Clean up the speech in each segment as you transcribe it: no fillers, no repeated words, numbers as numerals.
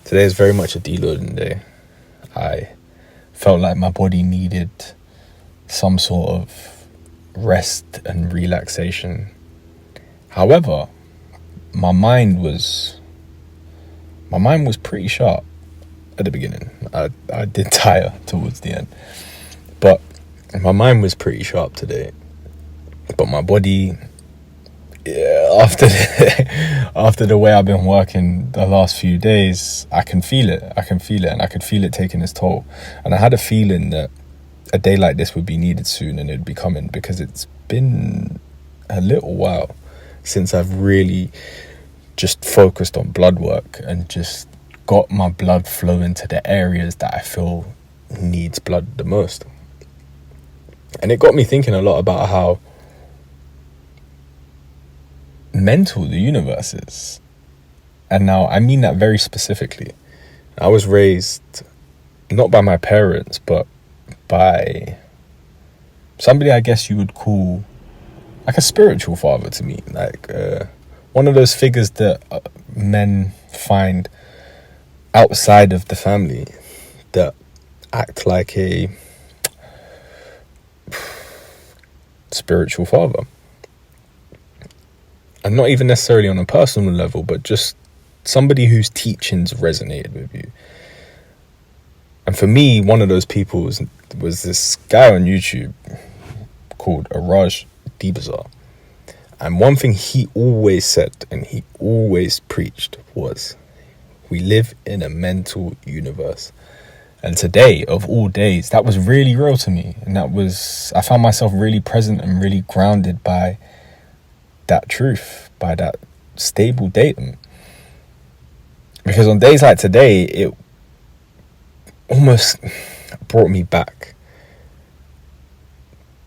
Today is very much a deloading day. I felt like my body needed some sort of rest and relaxation. However, my mind was pretty sharp at the beginning. I did tire towards the end, but my mind was pretty sharp today. But my body, after the way I've been working the last few days, I can feel it, and I could feel it taking its toll. And I had a feeling that a day like this would be needed soon, and it would be coming, because it's been a little while since I've really just focused on blood work and just got my blood flowing to the areas that I feel needs blood the most. And it got me thinking a lot about how mental the universe is. And now I mean that very specifically. I was raised not by my parents, but by somebody I guess you would call like a spiritual father to me, like one of those figures that men find outside of the family that act like a spiritual father. And not even necessarily on a personal level, but just somebody whose teachings resonated with you. And for me, one of those people was this guy on YouTube called Araj Dibazar. And one thing he always said and he always preached was, we live in a mental universe. And today, of all days, that was really real to me. And I found myself really present and really grounded by that truth, by that stable datum. Because on days like today, it almost brought me back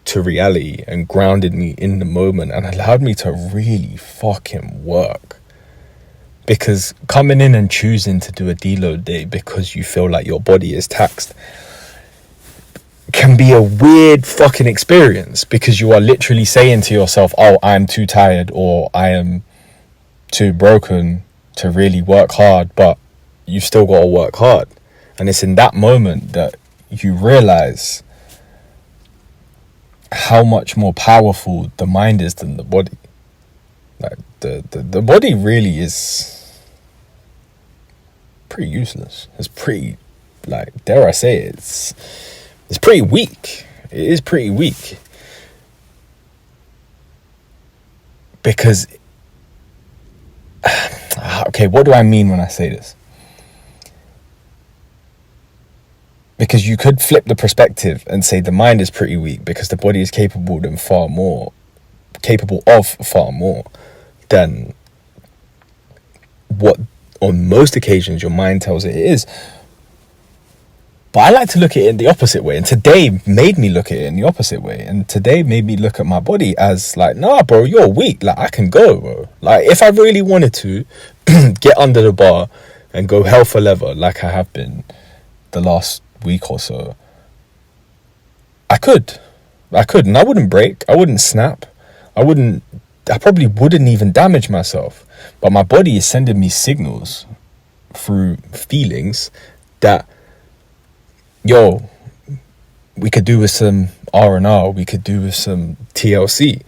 to reality and grounded me in the moment and allowed me to really fucking work. Because coming in and choosing to do a deload day because you feel like your body is taxed can be a weird fucking experience, because you are literally saying to yourself, oh, I'm too tired or I am too broken to really work hard, but you've still got to work hard. And it's in that moment that you realize how much more powerful the mind is than the body. Like the body really is pretty useless. It's pretty, like, dare I say it, it's pretty weak. It is pretty weak. Because, okay, what do I mean when I say this? Because you could flip the perspective and say the mind is pretty weak because the body is capable of far more than what on most occasions your mind tells it is. But I like to look at it in the opposite way. And today made me look at it in the opposite way. And today made me look at my body as like, nah, bro, you're weak. Like, I can go, bro. Like, if I really wanted to get under the bar and go hell for leather like I have been the last week or so, I could. And I wouldn't break. I wouldn't snap. I probably wouldn't even damage myself. But my body is sending me signals through feelings that, yo, we could do with some R&R, we could do with some TLC.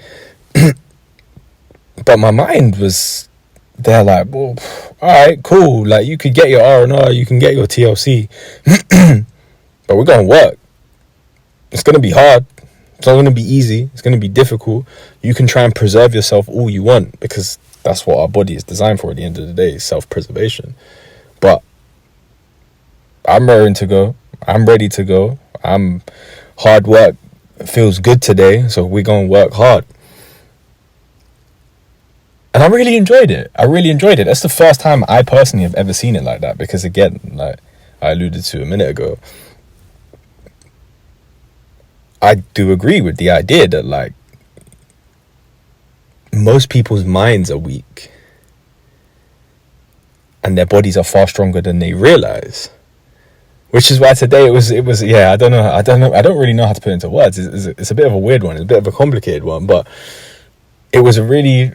But my mind was there like, well, alright, cool. Like, you could get your R&R, you can get your TLC. But we're going to work. It's going to be hard. It's not going to be easy. It's going to be difficult. You can try and preserve yourself all you want, because that's what our body is designed for at the end of the day, self-preservation. But I'm raring to go. I'm ready to go. Hard work feels good today, so we're going to work hard. And I really enjoyed it. That's the first time I personally have ever seen it like that, because again, like I alluded to a minute ago, I do agree with the idea that, like, most people's minds are weak and their bodies are far stronger than they realize. Which is why today it was I don't really know how to put it into words. It's a bit of a weird one. It's a bit of a complicated one, but it was a really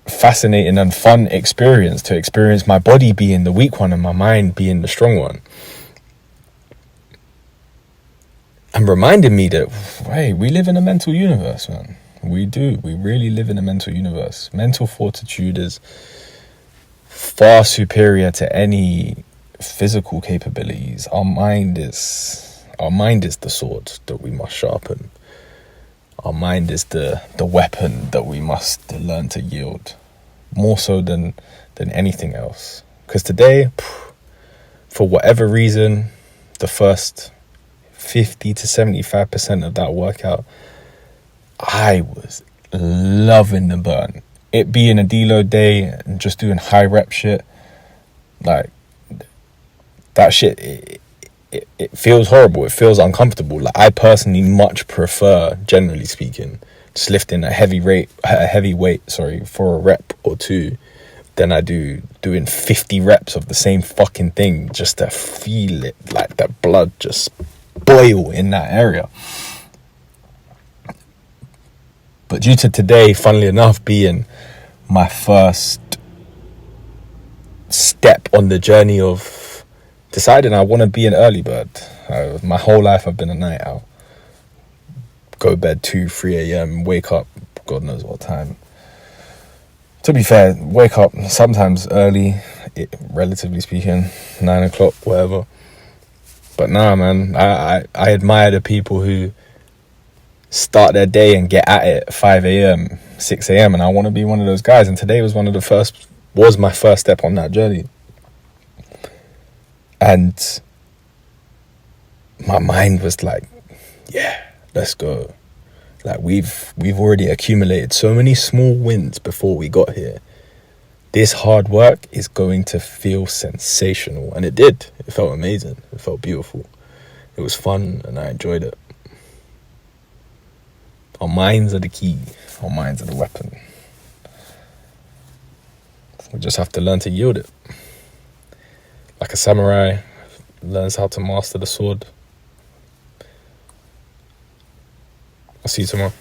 fascinating and fun experience to experience my body being the weak one and my mind being the strong one. And reminded me that, hey, we live in a mental universe, man. We do. We really live in a mental universe. Mental fortitude is far superior to any physical capabilities. Our mind is the sword that we must sharpen. Our mind is the weapon that we must learn to yield, more so than anything else. Because today, for whatever reason, the first 50 to 75% of that workout, I was loving the burn. It being a deload day and just doing high rep shit, like that shit, it feels horrible. It feels uncomfortable. Like, I personally much prefer, generally speaking, just lifting a heavy weight, for a rep or two, than I do doing 50 reps of the same fucking thing just to feel it, like that blood just boil in that area. But due to today, funnily enough, being my first step on the journey of deciding I want to be an early bird. My whole life I've been a night owl. Go bed 2, 3 a.m, wake up God knows what time. To be fair, wake up sometimes early, relatively speaking, 9 o'clock, whatever. But nah, man, I admire the people who start their day and get at it 5 a.m, 6 a.m, and I want to be one of those guys. And today was my first step on that journey. And my mind was like, yeah, let's go. Like, we've already accumulated so many small wins before we got here. This hard work is going to feel sensational. And it did. It felt amazing. It felt beautiful. It was fun and I enjoyed it. Our minds are the key. Our minds are the weapon. We just have to learn to yield it. Like a samurai learns how to master the sword. I'll see you tomorrow.